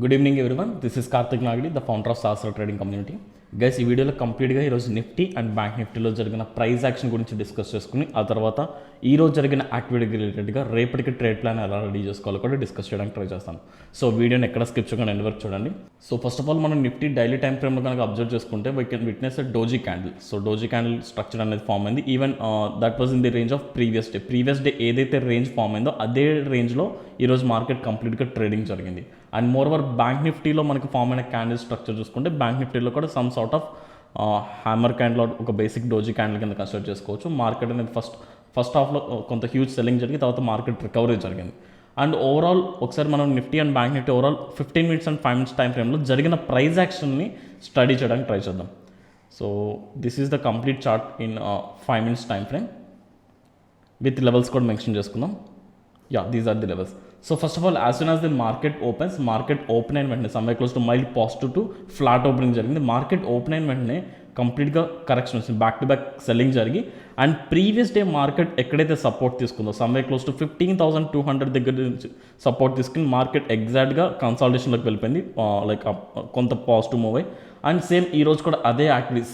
Good evening everyone, this is Karthik Nagadi, the founder of Sahara trading community. Guys, ఈ వీడియోలో కంప్లీట్గా ఈరోజు నిఫ్టీ అండ్ బ్యాంక్ నిఫ్టీలో జరిగిన ప్రైస్ యాక్షన్ గురించి డిస్కస్ చేసుకుని, ఆ తర్వాత ఈరోజు జరిగిన యాక్టివిటీకి రిలేటెడ్గా రేపటికి ట్రేడ్ ప్లాన్ ఎలా రెడీ చేసుకోవాలో కూడా డిస్కస్ చేయడానికి ట్రై చేస్తాను. సో వీడియోని ఎక్కడ స్కిప్ చేయకుండా ఎండ్ వరకు చూడండి. సో ఫస్ట్ ఆఫ్ ఆల్ మనం నిఫ్టీ డైలీ టైం ఫ్రేమ్లో కనుక అబ్జర్వ్ చేసుకుంటే we can witness a doji candle. So doji candle structure అనేది ఫామ్ అయింది. Even that was in the range of previous day ఏదైతే రేంజ్ ఫామ్ అయిందో అదే రేంజ్లో ఈరోజు మార్కెట్ కంప్లీట్గా ట్రేడింగ్ జరిగింది. అండ్ మోర్ ఓవర్ బ్యాంక్ నిఫ్టీలో మనకి ఫామ్ అయిన క్యాండిల్ స్ట్రక్చర్ చూసుకుంటే బ్యాంక్ నిఫ్టీలో కూడా some sort of hammer candle ఒక బేసిక్ డోజీ క్యాండిల్ కింద కన్సిడర్ చేసుకోవచ్చు. మార్కెట్ అనేది ఫస్ట్ హాఫ్లో కొంత హ్యూజ్ సెల్లింగ్ జరిగి తర్వాత మార్కెట్ రికవరీ జరిగింది. అండ్ ఓవరాల్ ఒకసారి మనం Nifty and bank Nifty overall 15 minutes and 5 minutes time ఫ్రేమ్లో జరిగిన ప్రైస్ యాక్షన్ని స్టడీ చేయడానికి ట్రై చేద్దాం. So this is the complete chart in 5 minutes time frame with levels కూడా మెన్షన్ చేసుకుందాం. These are the levels. So first of all, as soon as the market open అయిన వెంటనే someway close to mild positive to flat opening జరిగింది. Market open అయిన వెంటనే కంప్లీట్గా correction వచ్చింది, back to back selling జరిగి అండ్ ప్రీవియస్ డే మార్కెట్ ఎక్కడైతే support తీసుకుందో someway close to 15,200 దగ్గర నుంచి సపోర్ట్ తీసుకుని మార్కెట్ ఎగ్జాక్ట్గా కన్సాలిడేషన్లోకి వెళ్ళిపోయింది, లైక్ కొంత పాజిటివ్ మూవ్ అయ్యి. అండ్ సేమ్ ఈ రోజు కూడా అదే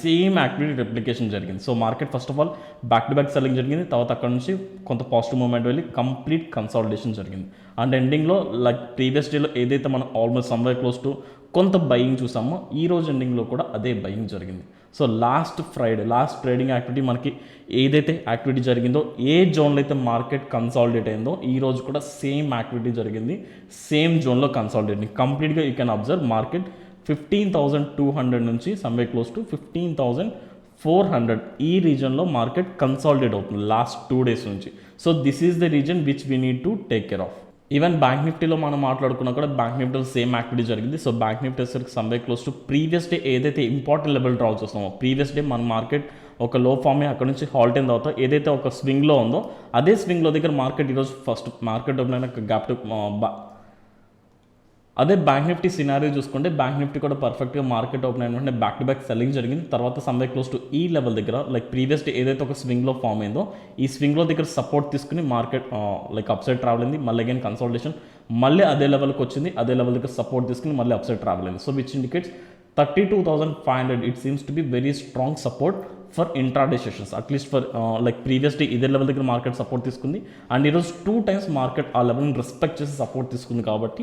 సేమ్ యాక్టివిటీ రెప్లికేషన్ జరిగింది. So market first of all back to back selling జరిగింది, తర్వాత అక్కడ నుంచి కొంత పాజిటివ్ మూవ్మెంట్ వెళ్ళి కంప్లీట్ కన్సాలిడేషన్ జరిగింది. అండ్ ఎండింగ్లో లైక్ ప్రీవియస్ డేలో ఏదైతే మనం ఆల్మోస్ట్ సమ్వే క్లోజ్ టు కొంత బయింగ్ చూసామో ఈ రోజు ఎండింగ్లో కూడా అదే బయింగ్ జరిగింది. సో లాస్ట్ ట్రేడింగ్ యాక్టివిటీ మనకి ఏదైతే యాక్టివిటీ జరిగిందో, ఏ జోన్లో అయితే మార్కెట్ కన్సాలిడేట్ అయిందో ఈ రోజు కూడా సేమ్ యాక్టివిటీ జరిగింది, సేమ్ జోన్లో కన్సాలిడేట్ కంప్లీట్గా. యూ కెన్ అబ్జర్వ్ మార్కెట్ 15,200 నుంచి సమ్వే క్లోజ్ టు 15,400 ఈ రీజన్లో మార్కెట్ కన్సాలిడేట్ అవుతుంది లాస్ట్ 2 days నుంచి. So this is the reason which we need to take care of. Even bank నిఫ్టీలో మనం మాట్లాడుకున్నా కూడా బ్యాంక్ నిఫ్టీలో సేమ్ యాక్టివిటీ జరిగింది. సో బ్యాంక్ నిఫ్టీ వచ్చేసరికి someway close to previous day ఏదైతే ఇంపార్టెంట్ లెవెల్ డ్రా చేస్తామో, ప్రీవియస్ డే మన మార్కెట్ ఒక లో ఫామ్ అక్కడ నుంచి హాల్ట్ అయిన తర్వాత ఏదైతే ఒక స్వింగ్లో ఉందో అదే స్వింగ్లో దగ్గర మార్కెట్ ఈరోజు ఫస్ట్ మార్కెట్ ఓపెన్ అయిన గ్యాప్ టు అదే బ్యాంక్ నిఫ్టీ సినారియో చూసుకుంటే బ్యాంక్ నిఫ్టీ కూడా పర్ఫెక్ట్గా మార్కెట్ ఓపెన్ అయిన వెంటనే బ్యాక్ టు బ్యాక్ సెల్లింగ్ జరిగింది. తర్వాత సమ్వే క్లోజ్ టు ఈ లెవెల్ దగ్గర లైక్ ప్రీవియస్ డే ఏదైతే ఒక స్వింగ్లో ఫామ్ అయిందో ఈ స్వింగ్లో దగ్గర సపోర్ట్ తీసుకుని market like up side travel అయింది. మళ్ళీ అగైన్ కన్సాలిడేషన్, మళ్ళీ అదే లెవెల్కి వచ్చింది, అదే లెవెల్ దగ్గర సపోర్ట్ తీసుకుని మళ్ళీ అప్ సైడ్ ట్రావెల్ అయింది. So which indicates 32,500 it seems to be very strong support for intraday sessions, at least for like previous day ఇదే లెవెల్ దగ్గర మార్కెట్ సపోర్ట్ తీసుకుంది అండ్ ఈరోజు 2 times మార్కెట్ ఆ లెవెల్ని రెస్పెక్ట్ చేసి సపోర్ట్ తీసుకుంది. కాబట్టి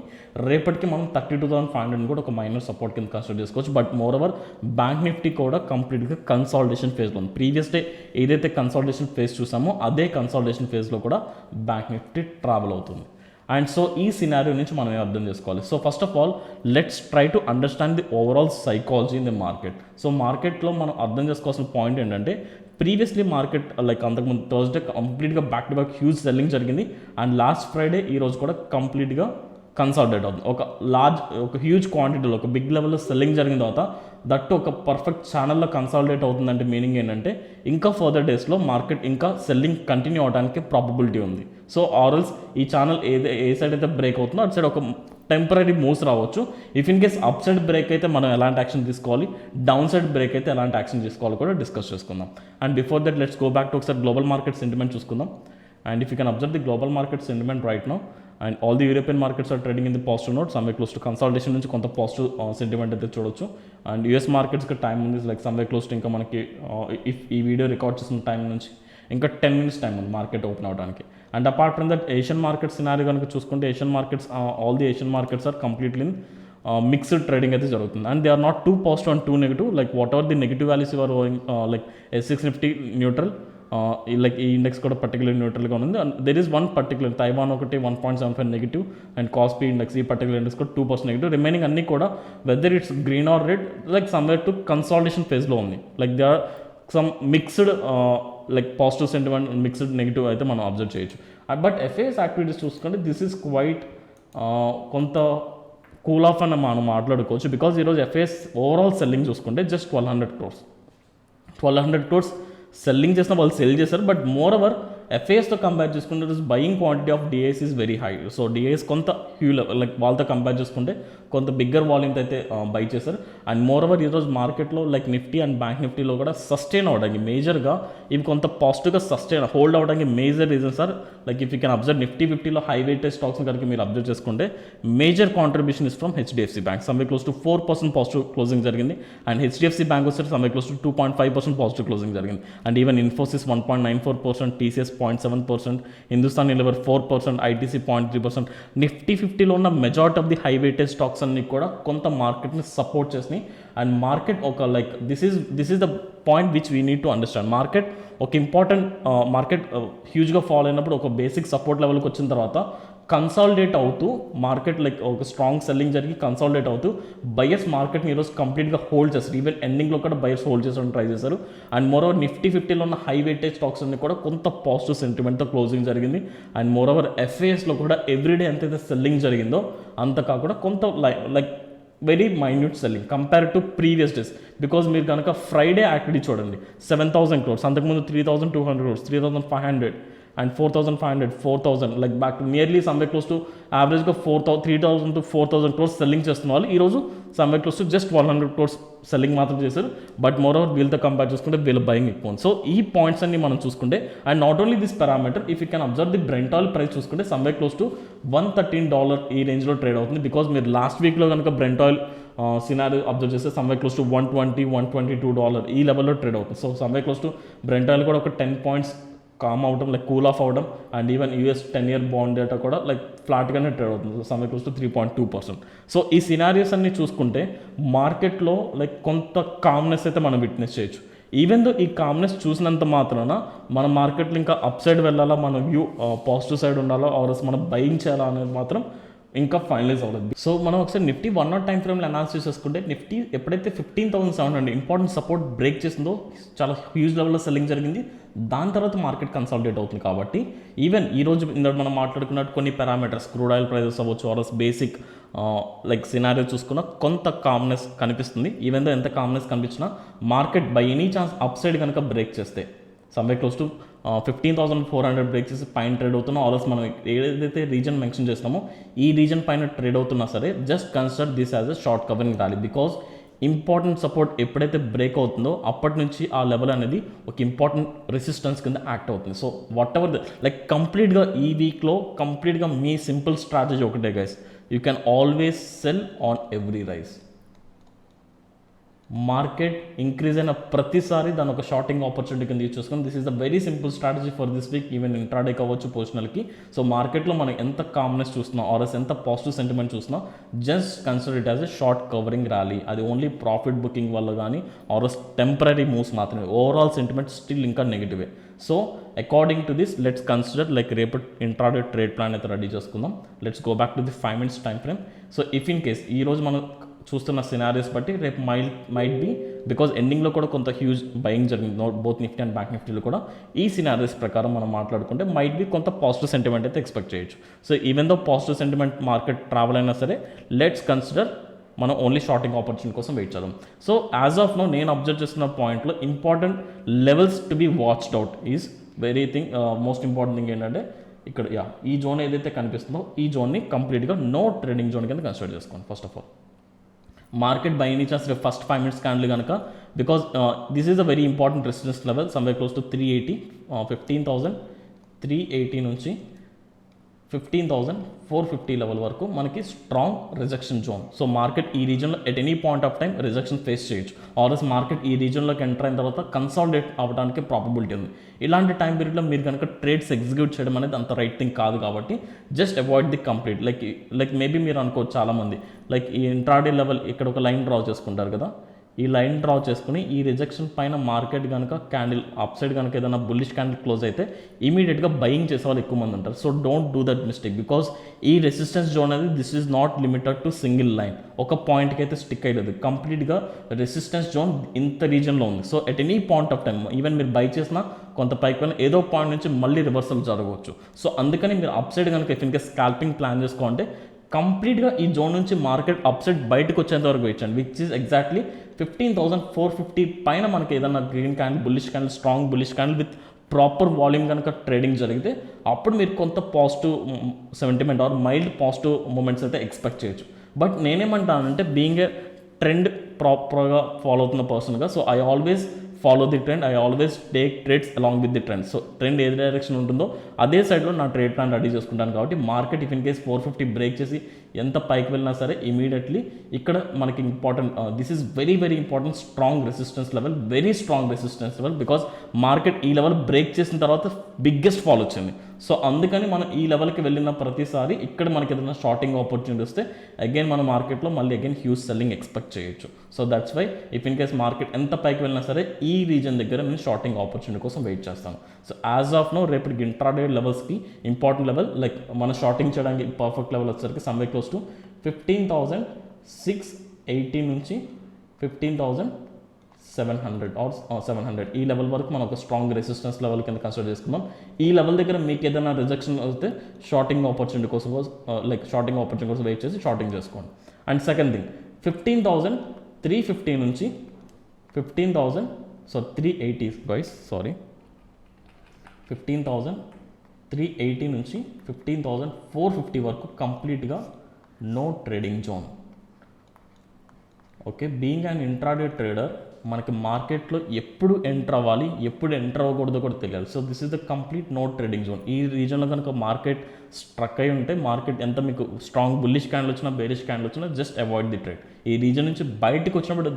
రేపటికి మనం 32,500 కూడా ఒక మైనర్ సపోర్ట్ కింద కన్సిడర్ చేసుకోవచ్చు. But more over bank Nifty కూడా కంప్లీట్గా కన్సాలిడేషన్ ఫేజ్లో ఉంది. ప్రీవియస్ డే ఏదైతే కన్సాలిడేషన్ ఫేజ్ చూసామో అదే కన్సాలిడేషన్ ఫేజ్లో కూడా బ్యాంక్ నిఫ్టీ ట్రావెల్ అవుతుంది. అండ్ సో ఈ సినారియో నుంచి మనం అర్థం చేసుకోవాలి. So first of all let's try to understand the overall psychology in the market. So మార్కెట్లో మనం అర్థం చేసుకోవాల్సిన పాయింట్ ఏంటంటే, ప్రీవియస్లీ మార్కెట్ లైక్ అంతకుముందు థర్స్డే కంప్లీట్గా back to back huge selling జరిగింది అండ్ లాస్ట్ ఫ్రైడే ఈ రోజు కూడా కంప్లీట్గా కన్సాలిడేట్ అవుతుంది. ఒక హ్యూజ్ క్వాంటిటీలో ఒక బిగ్ లెవెల్లో సెల్లింగ్ జరిగిన తర్వాత దట్టు ఒక పర్ఫెక్ట్ ఛానల్లో కన్సాలిడేట్ అవుతుందంటే మీనింగ్ ఏంటంటే ఇంకా ఫర్దర్ డేస్లో మార్కెట్ ఇంకా సెల్లింగ్ కంటిన్యూ అవడానికి ప్రాబబిలిటీ ఉంది. సో ఆర్ఎల్స్ ఈ ఛానల్ ఏ సైడ్ అయితే బ్రేక్ అవుతుందో అటు సైడ్ ఒక టెంపరీ మూవ్స్ రావచ్చు. If in case up side break అయితే మనం ఎలాంటి యాక్షన్ తీసుకోవాలి, డౌన్ సైడ్ బ్రేక్ అయితే ఎలాంటి యాక్షన్ తీసుకోవాలి కూడా డిస్కస్ చేసుకుందాం. And before that let's go back to ఒకసారి గ్లోబల్ మార్కెట్ సెంటిమెంట్ చూసుకుందాం. And if you can observe the global market sentiment right now and all the European markets are trading in the positive note, someway close to consolidation నుంచి కొంత positive sentiment అయితే చూడొచ్చు. And US మార్కెట్స్కి time ఉంది like someway close to ఇంకా మనకి if ఈ video record చేసిన టైం నుంచి ఇంకా 10 minutes టైం ఉంది మార్కెట్ ఓపెన్ అవడానికి. And apart from that Asian market scenario కనుక చూసుకుంటే Asian markets all the Asian markets are completely in mixed trading అయితే జరుగుతుంది. And they are not too positive and too negative, like whatever the negative values your like S6 Nifty neutral, like ఈ index కూడా particular న్యూట్రల్గా ఉంది. And there is one particular Taiwan ఒకటి 1.75 negative and Kospi index ఈ particular index కూడా 2% negative. Remaining అన్ని కూడా whether it's green or red like somewhere to consolidation ఫేజ్లో ఉంది. Like they are some mixed like positive sentiment mixed negative అయితే మనం observe చేయొచ్చు. బట్ ఎఫ్ఐఎస్ యాక్టివిటీస్ చూసుకుంటే దిస్ ఈస్ క్వైట్ కొంత కూల్ ఆఫ్ అని మనం మాట్లాడుకోవచ్చు. బికాజ్ ఈరోజు ఎఫ్ఐఎస్ ఓవరాల్ సెల్లింగ్ చూసుకుంటే జస్ట్ 1,200 crores సెల్లింగ్ చేసిన వాళ్ళు సెల్ చేశారు. బట్ మోర్ ఓవర్ ఎఫ్ఐఎస్తో కంపేర్ చేసుకుంటే buying quantity of డిఐస్ is very high. So డిఐస్ కొంత హ్యూ లెవెల్ లైక్ వాళ్ళతో కంపేర్ చేసుకుంటే కొంత బిగ్గర్ వాల్యూమ్తో అయితే బై చేశారు. అండ్ మోర్ ఓవర్ ఈరోజు మార్కెట్లో లైక్ నిఫ్టీ అండ్ బ్యాంక్ నిఫ్టీలో కూడా సస్టైన్ అవ్వడానికి మేజర్గా ఇవి కొంత పాజిటివ్గా హోల్డ్ అవ్వడానికి major reasons are like if you can observe Nifty 50లో హై వెయిటేజ్ స్టాక్స్ కనుక మీరు అబ్జర్వ్ చేసుకుంటే major contribution is from HDFC bank, someway close to 4% positive closing జరిగింది. అండ్ హెచ్డిఎఫ్సి బ్యాంక్ వచ్చేసి someway close to 2.5% positive closing జరిగింది. And even Infosys 1.94%, TCS 0.7%, Hindustan Unilever 4%, ITC 0.3%. Nifty 50లో ఉన్న majority of the high weightage stocks అన్ని కూడా కొంత మార్కెట్ని support చేసినాయి. అండ్ మార్కెట్ ఒక like this is the point which we need to understand. Market ఒక ఇంపార్టెంట్ మార్కెట్ హ్యూజ్గా ఫాలో అయినప్పుడు ఒక బేసిక్ సపోర్ట్ లెవెల్కి వచ్చిన తర్వాత కన్సాలిడేట్ అవుతూ మార్కెట్ లైక్ ఒక స్ట్రాంగ్ సెల్లింగ్ జరిగి కన్సాలిడేట్ అవుతూ బయర్స్ మార్కెట్ని ఈరోజు కంప్లీట్గా హోల్డ్ చేస్తారు. ఈవెన్ ఎండింగ్లో కూడా బయర్స్ హోల్డ్ చేసడానికి ట్రై చేశారు. అండ్ మోర్ ఓవర్ నిఫ్టీ 50లో ఉన్న హై వెయిటేజ్ స్టాక్స్ అన్ని కూడా కొంత పాజిటివ్ సెంటిమెంట్తో క్లోజింగ్ జరిగింది. అండ్ మోర్ ఓవర్ ఎఫ్ఐఎస్లో కూడా ఎవ్రీడే ఎంతైతే సెల్లింగ్ జరిగిందో అంత కాకుండా కొంత like very minute selling compare to previous days. Because మీరు కనుక ఫ్రైడే యాక్టివిటీ చూడండి 7,000 crores, అంతకుముందు 3,200 crores, 3,500 and 4,500, 4,000 like back to nearly someway close to యావరేజ్గా 3,000 to 4,000 crores సెల్లింగ్ చేస్తున్న వాళ్ళు ఈరోజు someway close to just 100 crores selling మాత్రం చేశారు. బట్ మోర్ ఓవర్ వీళ్ళతో కంపేర్ చేసుకుంటే వీళ్ళ బయింగ్ ఎక్కువ. సో ఈ పాయింట్స్ అన్ని మనం చూసుకుంటే and not only this parameter if you can observe the Brent oil price చూసుకుంటే సమ్వే క్లోజ్ టు $113 ఈ రేంజ్లో ట్రేడ్ అవుతుంది. బికాజ్ మీరు లాస్ట్ వీక్లో కనుక బ్రెంట్ ఆయిల్ సినారీ అబ్జర్వ్ చేస్తే సమ్వే క్లోజ్ టు $120-122 ఈ లెవెల్లో ట్రేడ్ అవుతుంది. So someway close to Brent oil కూడా ఒక 10 points కామ్ అవడం లైక్ కూల్ ఆఫ్ అవడం. And even US 10-year bond data కూడా లైక్ ఫ్లాట్గానే ట్రేడ్ అవుతుంది, సమ్వే క్లోజ్ టు 3.2%. సో ఈ సినారియోస్ అన్ని చూసుకుంటే మార్కెట్లో లైక్ కొంత కామ్నెస్ అయితే మనం విట్నెస్ చేయొచ్చు. ఈవెన్ దో ఈ కామ్నెస్ చూసినంత మాత్రాన మన మార్కెట్లో ఇంకా అప్ సైడ్ వెళ్ళాలా, మన వ్యూ పాజిటివ్ సైడ్ ఉండాలా ఆర్ఎస్ మనం బయింగ్ చేయాలా అనేది మాత్రం ఇంకా ఫైనలైజ్ అవ్వలేదు. సో మనం ఒకసారి నిఫ్టీ 1 hour టైం ఫ్రేమ్లో అనాలిసిస్ చేసుకుంటే నిఫ్టీ ఎప్పుడైతే 15,700 ఇంపార్టెంట్ సపోర్ట్ బ్రేక్ చేసిందో చాలా హ్యూజ్ లెవెల్లో సెల్లింగ్ జరిగింది. దాని తర్వాత మార్కెట్ కన్సాలిడేట్ అవుతుంది. కాబట్టి ఈవెన్ ఈరోజు ఇందులో మనం మాట్లాడుకున్నట్టు కొన్ని పారామీటర్స్ క్రూడ్ ఆయిల్ ప్రైజెస్ అవ్వచ్చు ఆర్ఎస్ బేసిక్ లైక్ సినారియో చూసుకున్న కొంత కామ్నెస్ కనిపిస్తుంది. ఈవెన్ దో ఎంత కామ్నెస్ కనిపించినా market by any chance up side కనుక బ్రేక్ చేస్తే సమ్వే క్లోజ్ టు 15,400 బ్రేక్ చేసి పైన ట్రేడ్ అవుతున్నా ఆల్రెస్ మనం ఏదైతే రీజన్ మెన్షన్ చేస్తామో ఈ రీజన్ పైన ట్రేడ్ అవుతున్నా సరే just consider this as a short covering rally. Because important support ఎప్పుడైతే బ్రేక్ అవుతుందో అప్పటి నుంచి ఆ లెవెల్ అనేది ఒక ఇంపార్టెంట్ రెసిస్టెన్స్ కింద యాక్ట్ అవుతుంది. సో వాట్ ఎవర్ లైక్ కంప్లీట్గా ఈ వీక్లో కంప్లీట్గా మీ సింపుల్ స్ట్రాటజీ ఒకటే guys, you can always sell on every rise. Market increase అయిన ప్రతిసారి దాని ఒక షార్టింగ్ ఆపర్చునిటీ కింద యూజ్ చేసుకుని this is the very simple strategy for this week even intraday కావచ్చు పొజిషనల్కి. సో మార్కెట్లో మనం ఎంత కామ్నెస్ చూస్తున్నాం ఆర్ఎస్ ఎంత పాజిటివ్ సెంటిమెంట్ చూస్తున్నాం just consider it as a short covering rally. అది ఓన్లీ ప్రాఫిట్ బుకింగ్ వల్ల కానీ ఆర్ఎస్ టెంపరీ మూవ్స్ మాత్రమే. ఓవరాల్ సెంటిమెంట్ స్టిల్ ఇంకా నెగిటివే. So according to this let's consider like రేపు ఇంట్రాడే ట్రేడ్ ప్లాన్ అయితే రెడీ చేసుకుందాం. Let's go back to the 5 minutes time frame. So if in case ఈరోజు మనం చూస్తున్న సినారీస్ బట్టి రేపు మైట్ బి బికాజ్ ఎండింగ్లో కూడా కొంత హ్యూజ్ బయింగ్ జరిగింది బోత్ నిఫ్టీ అండ్ బ్యాంక్ నిఫ్టీలో కూడా. ఈ సినారీస్ ప్రకారం మనం మాట్లాడుకుంటే మైట్ బి కొంత పాజిటివ్ సెంటిమెంట్ అయితే ఎక్స్పెక్ట్ చేయొచ్చు. So even though positive sentiment market travel అయినా సరే లెట్స్ కన్సిడర్ మనం ఓన్లీ షార్టింగ్ ఆపర్చునిటీ కోసం వెయిట్ చేద్దాం. సో యాజ్ ఆఫ్ నో నేను అబ్జర్వ్ చేస్తున్న పాయింట్లో important levels to be watched out is very thing. Most important thing ఏంటంటే ఇక్కడ ఈ జోన్ ఏదైతే కనిపిస్తుందో ఈ జోన్ని కంప్లీట్గా నో ట్రేడింగ్ జోన్ కింద కన్సిడర్ చేసుకోండి. First of all market by any chance రేపు ఫస్ట్ 5 minutes క్యాండిల్ కనుక because this is a very important resistance level someway close to 380, 15,380 నుంచి 15,450 లెవెల్ వరకు మనకి strong rejection zone. So market ఈ రీజన్లో at any point of time rejection face చేయొచ్చు or else market ఈ రీజన్లోకి ఎంటర్ అయిన తర్వాత కన్సాలిడేట్ అవ్వడానికి ప్రాబిలిటీ ఉంది. ఇలాంటి టైం పీరియడ్లో మీరు కనుక ట్రేడ్స్ ఎగ్జిక్యూట్ చేయడం అనేది అంత రైట్ థింగ్ కాదు. కాబట్టి just avoid the complete like maybe మీరు అనుకోవచ్చు చాలామంది లైక్ ఈ ఇంట్రాడే లెవెల్ ఇక్కడ ఒక లైన్ డ్రా చేసుకుంటారు కదా, ఈ లైన్ డ్రా చేసుకుని ఈ రిజెక్షన్ పైన మార్కెట్ కనుక క్యాండిల్ అప్ సైడ్ కనుక ఏదైనా బుల్లిష్ క్యాండిల్ క్లోజ్ అయితే ఇమీడియట్గా బయింగ్ చేసే వాళ్ళు ఎక్కువ మంది ఉంటారు. So don't do that mistake because ఈ రెసిస్టెన్స్ జోన్ అనేది this is not limited to single line. ఒక పాయింట్కి అయితే స్టిక్ అయ్యేది కంప్లీట్గా రెసిస్టెన్స్ జోన్ ఇంత రీజన్లో ఉంది. So at any point of time even మీరు బై చేసినా కొంత పైకి పైన ఏదో పాయింట్ నుంచి మళ్ళీ రివర్సల్ జరగవచ్చు. సో అందుకని మీరు అప్ సైడ్ కనుక ఇఫ్ ఇన్కేస్ స్కాల్పింగ్ ప్లాన్ చేసుకోంటే కంప్లీట్గా ఈ జోన్ నుంచి మార్కెట్ అప్ సైడ్ బయటకు వచ్చేంత వరకు వేయించండి విచ్ ఈజ్ ఎగ్జాక్ట్లీ 15,450 పైన మనకి ఏదన్నా green candle bullish candle strong bullish candle with proper volume కనుక ట్రేడింగ్ జరిగితే అప్పుడు మీరు కొంత positive sentiment or mild positive moments అయితే ఎక్స్పెక్ట్ చేయొచ్చు. బట్ నేనేమంటానంటే బీయింగ్ ఏ ట్రెండ్ ప్రాపర్గా ఫాలో అవుతున్న పర్సన్గా, so I always follow the trend, I always take trades along with the trend. So trend ఏ డైరెక్షన్ ఉంటుందో అదే సైడ్లో నా ట్రేడ్ ప్లాన్ రెడీ చేసుకుంటాను. కాబట్టి market if in case 450 break చేసి ఎంత పైకి వెళ్ళినా సరే ఇమీడియట్లీ ఇక్కడ మనకి important, this is very very important strong resistance level, very strong resistance level, because market ఈ లెవెల్ బ్రేక్ చేసిన తర్వాత బిగ్గెస్ట్ ఫాల్ వచ్చింది. సో అందుకని మనం ఈ లెవెల్కి వెళ్ళిన ప్రతిసారి ఇక్కడ మనకి ఏదైనా షార్టింగ్ ఆపర్చునిటీ వస్తే అగైన్ మన మార్కెట్లో మళ్ళీ అగైన్ హ్యూజ్ సెల్లింగ్ ఎక్స్పెక్ట్ చేయొచ్చు. So that's why if in case market ఎంత పైకి వెళ్ళినా సరే ఈ రీజన్ దగ్గర నేను షార్టింగ్ ఆపర్చునిటీ కోసం వెయిట్ చేస్తాను. సో యాజ్ ఆఫ్ నో రేపటికి ఇంట్రాడే లెవెల్స్కి ఇంపార్టెంట్ లెవెల్ లైక్ మన షార్టింగ్ చేయడానికి పర్ఫెక్ట్ లెవెల్ వచ్చేసరికి సమ్వే క్లోజ్ టు 15,680 నుంచి 15,700 ఆర్ 700 ఈ లెవెల్ వరకు మనం ఒక స్ట్రాంగ్ రెసిస్టెన్స్ లెవెల్ కింద కన్సిడర్ చేసుకుందాం. ఈ లెవెల్ దగ్గర మీకు ఏదైనా రిజెక్షన్ వస్తే షార్టింగ్ ఆపర్చునిటీ కోసం షార్టింగ్ ఆపర్చునిటీ కోసం వెయిట్ చేసి షార్టింగ్ చేసుకోండి. అండ్ సెకండ్ థింగ్ 15,350 నుంచి 380 గైస్, సారీ 15,380 నుంచి 15,450 వరకు కంప్లీట్గా no trading zone. Okay, being and intraday trader మనకి మార్కెట్లో ఎప్పుడు ఎంటర్ అవ్వాలి, ఎప్పుడు ఎంటర్ అవ్వకూడదో కూడా తెలియాలి. So this is the complete no trading zone. ఈ రీజన్లో కనుక మార్కెట్ స్ట్రక్ అయి ఉంటే, మార్కెట్ ఎంత మీకు స్ట్రాంగ్ బుల్లిష్ క్యాండిల్ వచ్చినా బేరిష్ క్యాండిల్ వచ్చినా జస్ట్ అవాయిడ్ ది ట్రేడ్. ఈ రీజన్ నుంచి బయటకు వచ్చినప్పుడు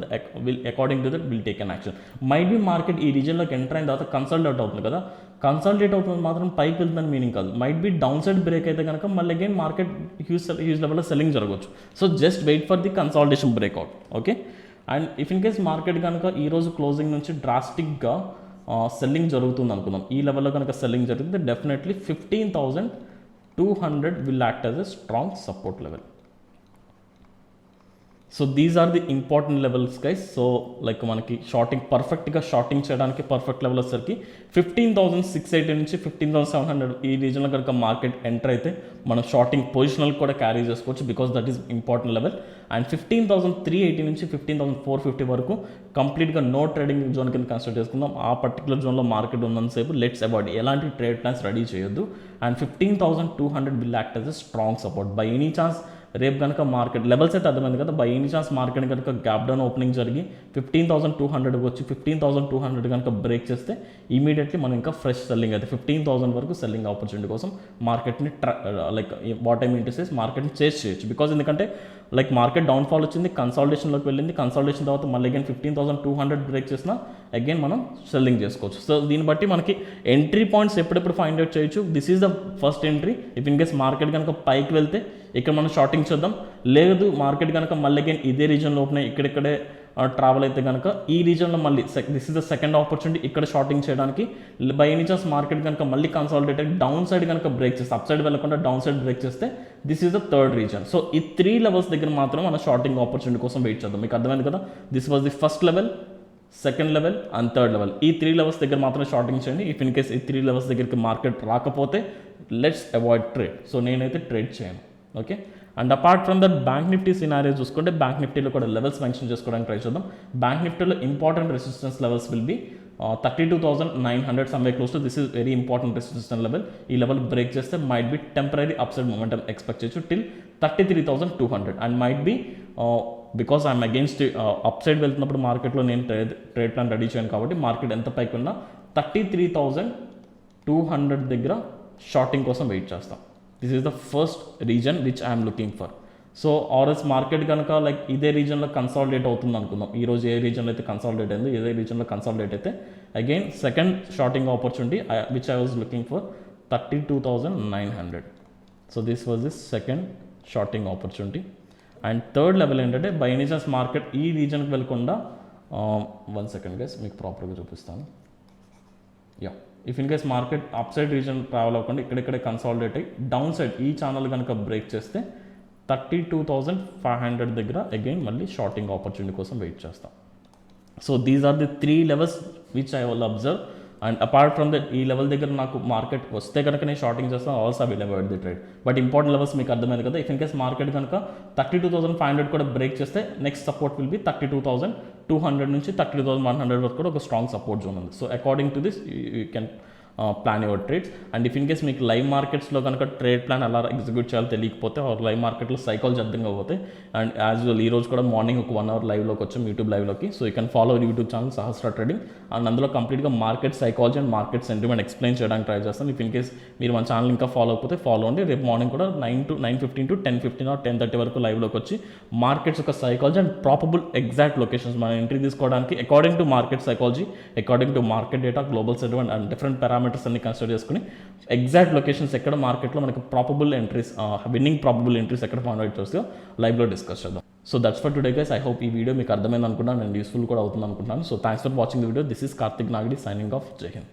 according to that will take an action. Might be market ఈ రీజన్లోకి ఎంటర్ అయిన తర్వాత కన్సల్టేట్ అవుతుంది కదా, కన్సల్టేట్ అవుతుంది మాత్రం పైకి వెళ్తుందని మీనింగ్ కాదు. Might be down side break అయితే కనుక మళ్ళీ అగైన్ మార్కెట్ హ్యూజ్ లెవెల్లో సెల్లింగ్ జరగవచ్చు. So just wait for the consolidation breakout. Okay, and if in case market కనుక ఈరోజు క్లోజింగ్ నుంచి డ్రాస్టిక్గా సెల్లింగ్ జరుగుతుంది అనుకుందాం, ఈ లెవెల్లో కనుక సెల్లింగ్ జరిగితే definitely 15,200 will act as a strong support level. So these are the important levels guys. So like మనకి షార్టింగ్ పర్ఫెక్ట్గా షార్టింగ్ చేయడానికి పర్ఫెక్ట్ లెవెల్ వచ్చేసరికి 15,680 నుంచి 15,700 ఈ రీజన్లో కనుక మార్కెట్ ఎంటర్ అయితే మనం షార్టింగ్ పొజిషనల్ కూడా క్యారీ చేసుకోవచ్చు, because that is important level. And 15,380 నుంచి 15,450 వరకు కంప్లీట్గా నో ట్రేడింగ్ జోన్ కింద కన్సిడర్ చేసుకుందాం. ఆ పర్టికులర్ జోన్లో మార్కెట్ ఉన్నంతసేపు లెట్స్ అవాయిడ్, ఎలాంటి ట్రేడ్ ప్లాన్స్ రెడీ చేయొద్దు. And 15,200 will act as a strong support. By any chance రేపు కనుక మార్కెట్ లెవెల్స్ అయితే అర్థమైంది కదా, బై ఎనీ ఛాన్స్ మార్కెట్ కనుక గ్యాప్ డౌన్ ఓపెనింగ్ జరిగి 15,200 వచ్చి 15,200 కనుక బ్రేక్ చేస్తే ఇమీడియట్లీ మనం ఇంకా ఫ్రెష్ సెల్లింగ్ అయితే 15,000 వరకు సెల్లింగ్ ఆపర్చునిటీ కోసం మార్కెట్ని like what I mean to say మార్కెట్ని చేస్ చేయొచ్చు. బికాజ్ ఎందుకంటే లైక్ మార్కెట్ డౌన్ఫాల్ వచ్చింది, కన్సాలిడేషన్లోకి వెళ్ళింది, కన్సాలిడేషన్ తర్వాత మళ్ళీ అగైన్ 15,200 బ్రేక్ చేసినా అగైన్ మనం సెల్లింగ్ చేసుకోవచ్చు. సో దీన్ని బట్టి మనకి ఎంట్రీ పాయింట్స్ ఎప్పుడెప్పుడు ఫైండ్ అవుట్ చేయొచ్చు. This is the first entry. If in case market కనుక పైకి వెళ్తే ఇక్కడ మనం షార్టింగ్ చేద్దాం, లేదు మార్కెట్ కనుక మళ్ళీ అగైన్ ఇదే రీజన్లో ఓపెన్ ఇక్కడిక్కడే ట్రావెల్ అయితే కనుక ఈ రీజన్లో మళ్ళీ this is the second opportunity ఇక్కడ షార్టింగ్ చేయడానికి. బై ఎనీ ఛాన్స్ మార్కెట్ కనుక మళ్ళీ కన్సాలిడేటెడ్ డౌన్ సైడ్ కనుక బ్రేక్ చేస్తే, అప్ సైడ్ వెళ్ళకుండా డౌన్ సైడ్ బ్రేక్ చేస్తే this is the third reason. So ఈ 3 లెవెల్స్ దగ్గర మాత్రం మన షార్టింగ్ ఆపర్చునిటీ కోసం వెయిట్ చేద్దాం. మీకు అర్థమైంది కదా, this was the first level, second level and third level. ఈ 3 లెవెల్స్ దగ్గర మాత్రమే షార్టింగ్ చేయండి. ఇఫ్ ఇన్ కేస్ ఈ 3 లెవెల్స్ దగ్గరికి మార్కెట్ రాకపోతే లెట్స్ అవాయిడ్ ట్రేడ్. సో నేనైతే ట్రేడ్ చేయను. Okay, and apart from that bank Nifty scenario చూసుకుంటే బ్యాంక్ నిఫ్టీలో కూడా లెవెల్స్ మెన్షన్ చేసుకోవడానికి ట్రై చేద్దాం. బ్యాంక్ నిఫ్టీలో important resistance levels will be 32,900 someway close to. This is very important resistance level. ఈ level break చేస్తే might be temporary upside momentum expect చేయొచ్చు till 33,200 and might be because I'm against up side వెళ్తున్నప్పుడు మార్కెట్లో నేను trade plan ready చేయను కాబట్టి market ఎంత పైకి ఉన్నా 33,200 దగ్గర షార్టింగ్ కోసం వెయిట్ చేస్తాం. This is the first reason which I'm looking for. So RS market కనుక లైక్ ఇదే రీజన్లో కన్సాలిడేట్ అవుతుంది అనుకుందాం, ఈరోజు ఏ రీజన్లో అయితే కన్సాలిడేట్ అయిందో ఇదే రీజన్లో కన్సాలిడేట్ అయితే again second shorting opportunity which I was looking for 32,900. So this was this second shorting opportunity. And third level ఏంటంటే బై ఎనీ ఛాన్స్ మార్కెట్ ఈ రీజన్కి వెళ్ళకుండా 1 సెకండ్ గైస్ మీకు ప్రాపర్గా చూపిస్తాను. Yeah, if in case market up side reason travel అవ్వకుండా ఇక్కడిక్కడే consolidate అయ్యి down side ఈ channel కనుక బ్రేక్ చేస్తే 32,500 దగ్గర అగైన్ మళ్ళీ షార్టింగ్ ఆపర్చునిటీ కోసం వెయిట్ చేస్తాం. So these are the 3 levels which I will observe. And apart from that ఈ లెవెల్ దగ్గర నాకు మార్కెట్ వస్తే కనుక నేను షార్టింగ్ చేస్తాను, also will avoid the trade. But important levels మీకు అర్థమైంది కదా. ఇఫ్ ఇన్ కేస్ మార్కెట్ కనుక 32,500 కూడా బ్రేక్ చేస్తే నెక్స్ట్ సపోర్ట్ విల్ బి 32,200 నుంచి 32,100 వరకు కూడా ఒక స్ట్రాంగ్ సపోర్ట్ జోన్ ఉంది. So according to this you can plan your trades. And if in case మీకు లైవ్ మార్కెట్స్లో కనుక ట్రేడ్ ప్లాన్ ఎలా ఎగ్జిక్యూట్ చేయాలో తెలియకపోతే ఆర్ లైవ్ మార్కెట్లో సైకాలజీ అర్థం కాకపోతే, అండ్ యాజ్ వెల్ ఈ రోజు కూడా మార్నింగ్ ఒక 1 hour లైవ్లోకి వచ్చాం యూట్యూబ్ లైవ్లోకి. So you can follow YouTube channel Sahasra trading. And అందులో కంప్లీట్గా market psychology and market sentiment explain చేయడానికి ట్రై చేస్తాను. ఇఫ్ ఇన్ కేస్ మీరు మన ఛానల్ ఇంకా ఫాలో అయిపోతే ఫాలో అండి. రేపు మార్నింగ్ కూడా 9:15 to 10:15 or 10:30 వరకు లైవ్లోకి వచ్చి మార్కెట్స్ యొక్క psychology and probable exact locations మనం ఎంట్రీ తీసుకోవడానికి according to market psychology, according to market data, global sentiment and different parameters అన్ని కన్సిడర్ చేసుకుని ఎగ్జాక్ట్ లొకేషన్స్ ఎక్కడ మార్కెట్లో మనకి probable entries, winnowing probable entries ఎక్కడ ఫైండ్ అవుట్ చేస్తే లైవ్లో డిస్కస్ చేద్దాం. So that's for today guys. I hope ఈ వీడియో మీకు అర్థమైంది అనుకుంటున్నాను అండ్ యూస్ఫుల్ కూడా అవుతుంది అనుకుంటున్నాను. So thanks for watching the video. This is Karthik Nagadi signing off. జై హింద్.